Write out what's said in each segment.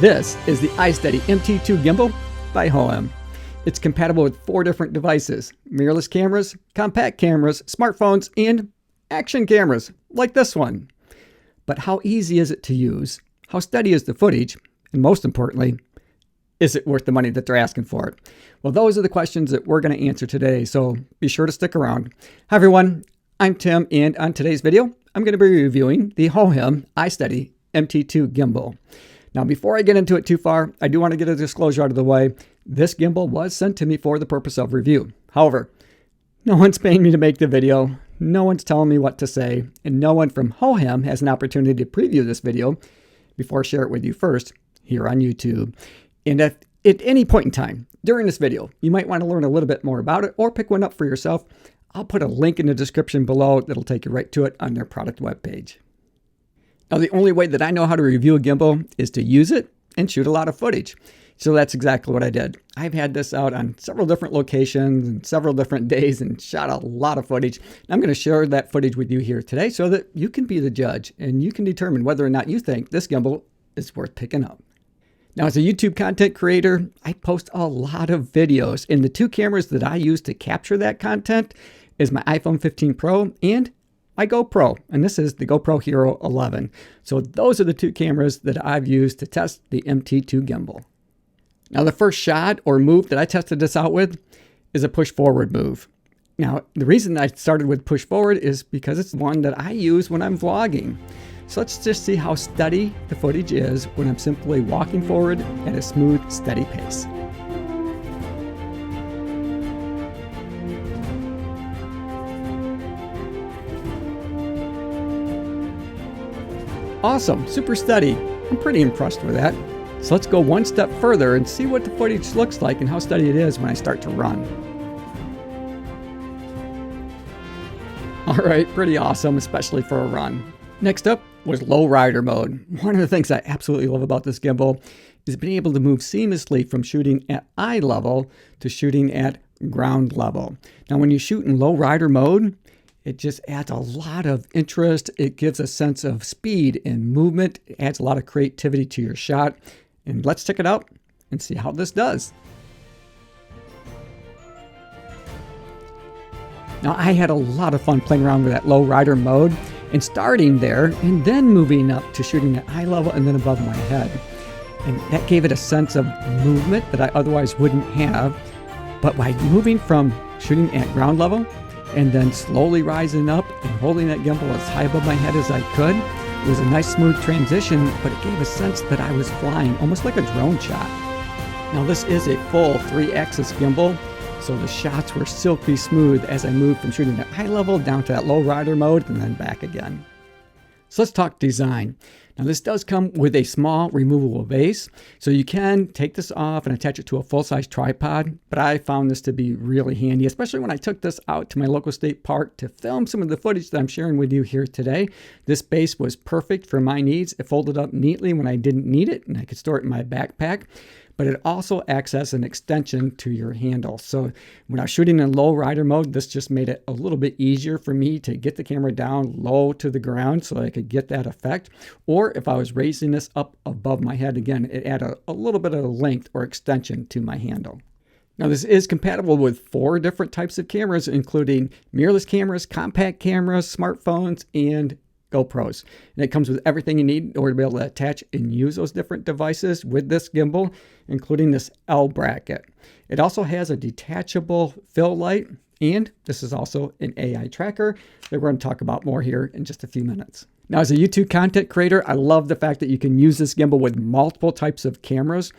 This is the iSteady MT2 Gimbal by Hohem. It's compatible with 4 different devices: mirrorless cameras, compact cameras, smartphones, and action cameras, like this one. But how easy is it to use? How steady is the footage? And most importantly, is it worth the money that they're asking for it? Well, those are the questions that we're going to answer today, so be sure to stick around. Hi everyone, I'm Tim, and on today's video, I'm going to be reviewing the Hohem iSteady MT2 Gimbal. Now, before I get into it too far, I do want to get a disclosure out of the way. This gimbal was sent to me for the purpose of review. However, no one's paying me to make the video, no one's telling me what to say, and no one from Hohem has an opportunity to preview this video before I share it with you first here on YouTube. And at any point in time during this video, you might want to learn a little bit more about it or pick one up for yourself. I'll put a link in the description below that'll take you right to it on their product webpage. Now, the only way that I know how to review a gimbal is to use it and shoot a lot of footage. So that's exactly what I did. I've had this out on several different locations and several different days and shot a lot of footage. I'm going to share that footage with you here today so that you can be the judge and you can determine whether or not you think this gimbal is worth picking up. Now, as a YouTube content creator, I post a lot of videos, and the 2 cameras that I use to capture that content is my iPhone 15 Pro and my GoPro, and this is the GoPro Hero 11. So those are the 2 cameras that I've used to test the MT2 gimbal. Now, the first shot or move that I tested this out with is a push forward move. Now, the reason I started with push forward is because it's one that I use when I'm vlogging. So let's just see how steady the footage is when I'm simply walking forward at a smooth, steady pace. Awesome, super steady. I'm pretty impressed with that. So let's go one step further and see what the footage looks like and how steady it is when I start to run. All right, pretty awesome, especially for a run. Next up was low rider mode. One of the things I absolutely love about this gimbal is being able to move seamlessly from shooting at eye level to shooting at ground level. Now, when you shoot in low rider mode, it just adds a lot of interest. It gives a sense of speed and movement. It adds a lot of creativity to your shot. And let's check it out and see how this does. Now, I had a lot of fun playing around with that low rider mode and starting there and then moving up to shooting at eye level and then above my head. And that gave it a sense of movement that I otherwise wouldn't have. But by moving from shooting at ground level and then slowly rising up and holding that gimbal as high above my head as I could, it was a nice smooth transition, but it gave a sense that I was flying, almost like a drone shot. Now, this is a full 3-axis gimbal, so the shots were silky smooth as I moved from shooting at eye level down to that low rider mode and then back again. So let's talk design. Now, this does come with a small removable base, so you can take this off and attach it to a full-size tripod, but I found this to be really handy, especially when I took this out to my local state park to film some of the footage that I'm sharing with you here today. This base was perfect for my needs. It folded up neatly when I didn't need it, and I could store it in my backpack. But it also acts as an extension to your handle. So when I was shooting in low rider mode, this just made it a little bit easier for me to get the camera down low to the ground so I could get that effect. Or if I was raising this up above my head, again, it added a little bit of length or extension to my handle. Now, this is compatible with 4 different types of cameras, including mirrorless cameras, compact cameras, smartphones, and GoPros. And it comes with everything you need in order to be able to attach and use those different devices with this gimbal, including this L bracket. It also has a detachable fill light, and this is also an AI tracker that we're going to talk about more here in just a few minutes. Now, as a YouTube content creator, I love the fact that you can use this gimbal with multiple types of cameras,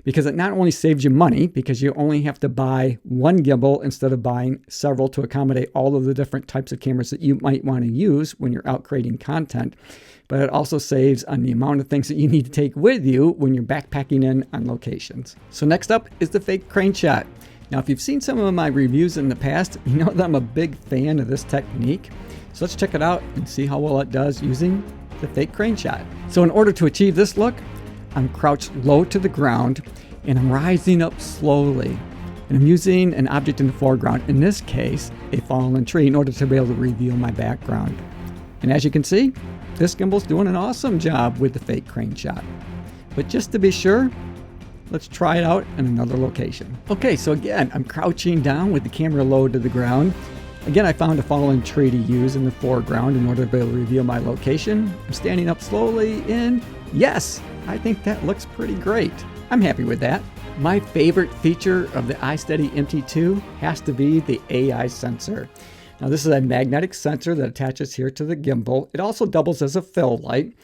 because it not only saves you money because you only have to buy one gimbal instead of buying several to accommodate all of the different types of cameras that you might want to use when you're out creating content, but it also saves on the amount of things that you need to take with you when you're backpacking in on locations. So next up is the fake crane shot. Now, if you've seen some of my reviews in the past, you know that I'm a big fan of this technique. So let's check it out and see how well it does using the fake crane shot. So in order to achieve this look, I'm crouched low to the ground and I'm rising up slowly. And I'm using an object in the foreground, in this case, a fallen tree, in order to be able to reveal my background. And as you can see, this gimbal's doing an awesome job with the fake crane shot. but just to be sure, let's try it out in another location. Okay, so again, I'm crouching down with the camera low to the ground. Again, I found a fallen tree to use in the foreground in order to be able to reveal my location. I'm standing up slowly and yes, I think that looks pretty great. I'm happy with that. My favorite feature of the iSteady MT2 has to be the AI sensor. Now this is a magnetic sensor that attaches here to the gimbal. It also doubles as a fill light.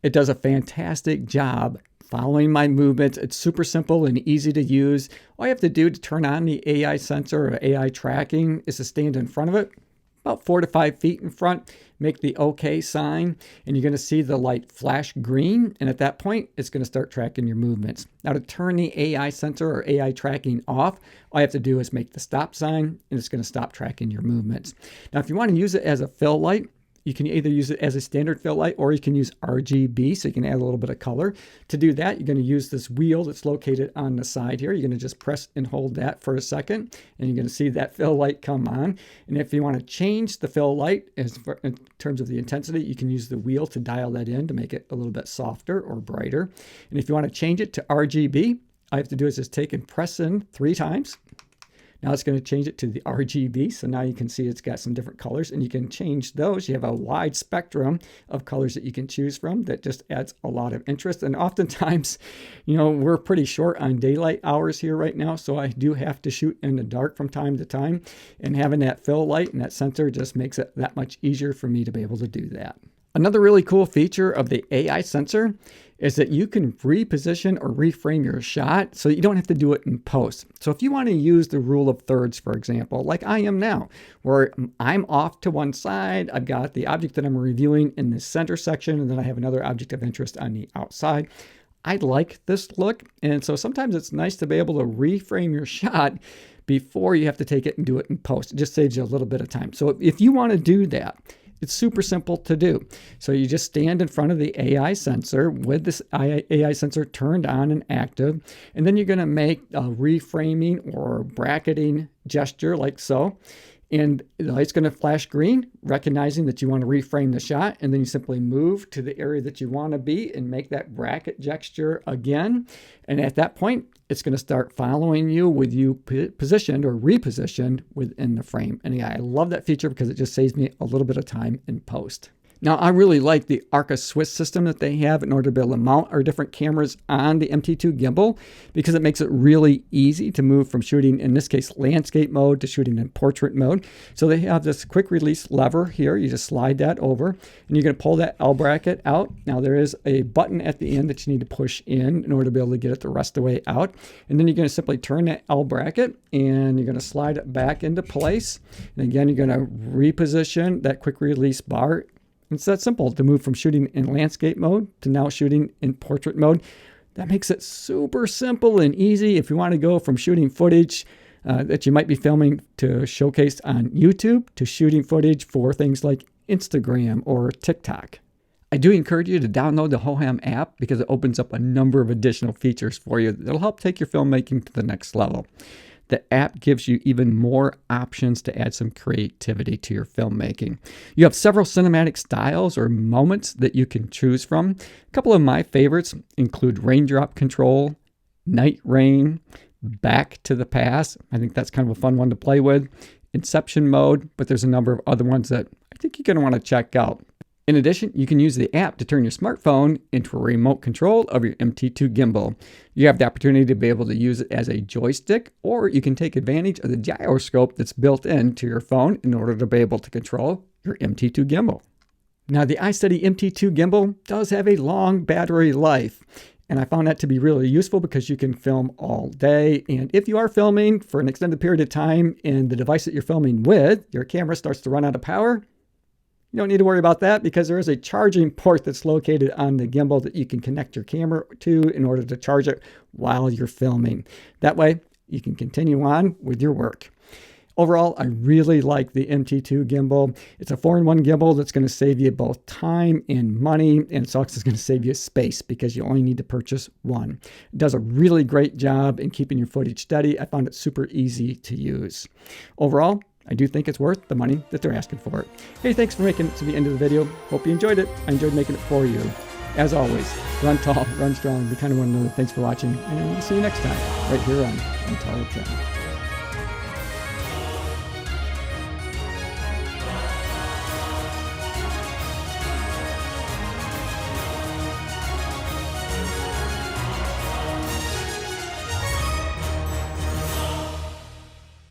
It does a fantastic job following my movements. It's super simple and easy to use. All you have to do to turn on the AI sensor or AI tracking is to stand in front of it, about 4 to 5 feet in front, make the OK sign, and you're going to see the light flash green. And at that point, it's going to start tracking your movements. Now to turn the AI sensor or AI tracking off, all you have to do is make the stop sign and it's going to stop tracking your movements. Now, if you want to use it as a fill light, you can either use it as a standard fill light or you can use RGB, so you can add a little bit of color. To do that, you're going to use this wheel that's located on the side here. You're going to just press and hold that for a second, and you're going to see that fill light come on. And if you want to change the fill light in terms of the intensity, you can use the wheel to dial that in to make it a little bit softer or brighter. And if you want to change it to RGB, all you have to do is just take and press in 3 times. Now it's going to change it to the RGB. So now you can see it's got some different colors and you can change those. You have a wide spectrum of colors that you can choose from that just adds a lot of interest. And oftentimes, you know, we're pretty short on daylight hours here right now. So I do have to shoot in the dark from time to time. And having that fill light and that sensor just makes it that much easier for me to be able to do that. Another really cool feature of the AI sensor is that you can reposition or reframe your shot so that you don't have to do it in post. So if you want to use the rule of thirds, for example, like I am now, where I'm off to one side, I've got the object that I'm reviewing in the center section, and then I have another object of interest on the outside. I like this look, and so sometimes it's nice to be able to reframe your shot before you have to take it and do it in post. It just saves you a little bit of time. So if you want to do that, it's super simple to do. So you just stand in front of the AI sensor with this AI sensor turned on and active, and then you're going to make a reframing or bracketing gesture like so. And the light's going to flash green, recognizing that you want to reframe the shot. And then you simply move to the area that you want to be and make that bracket gesture again. And at that point, it's going to start following you with you positioned or repositioned within the frame. And yeah, I love that feature because it just saves me a little bit of time in post. Now, I really like the Arca Swiss system that they have in order to be able to mount our different cameras on the MT2 gimbal, because it makes it really easy to move from shooting, in this case, landscape mode to shooting in portrait mode. So they have this quick release lever here. You just slide that over and you're going to pull that L bracket out. Now there is a button at the end that you need to push in order to be able to get it the rest of the way out. And then you're going to simply turn that L bracket and you're going to slide it back into place. And again, you're going to reposition that quick release bar. It's that simple to move from shooting in landscape mode to now shooting in portrait mode. That makes it super simple and easy if you want to go from shooting footage that you might be filming to showcase on YouTube to shooting footage for things like Instagram or TikTok. I do encourage you to download the Hohem app because it opens up a number of additional features for you that'll help take your filmmaking to the next level. The app gives you even more options to add some creativity to your filmmaking. You have several cinematic styles or moments that you can choose from. A couple of my favorites include raindrop control, night rain, back to the past. I think that's kind of a fun one to play with. Inception mode, but there's a number of other ones that I think you're going to want to check out. In addition, you can use the app to turn your smartphone into a remote control of your MT2 gimbal. You have the opportunity to be able to use it as a joystick, or you can take advantage of the gyroscope that's built into your phone in order to be able to control your MT2 gimbal. Now, the iSteady MT2 gimbal does have a long battery life, and I found that to be really useful because you can film all day. And if you are filming for an extended period of time and the device that you're filming with, your camera starts to run out of power, you don't need to worry about that because there is a charging port that's located on the gimbal that you can connect your camera to in order to charge it while you're filming. That way, you can continue on with your work. Overall, I really like the MT2 gimbal. It's a 4-in-1 gimbal that's going to save you both time and money, and it's also going to save you space because you only need to purchase one. It does a really great job in keeping your footage steady. I found it super easy to use. Overall, I do think it's worth the money that they're asking for it. Hey, thanks for making it to the end of the video. Hope you enjoyed it. I enjoyed making it for you. as always, run tall, run strong, be kind of one another. Thanks for watching, and we'll see you next time right here on Tall 10.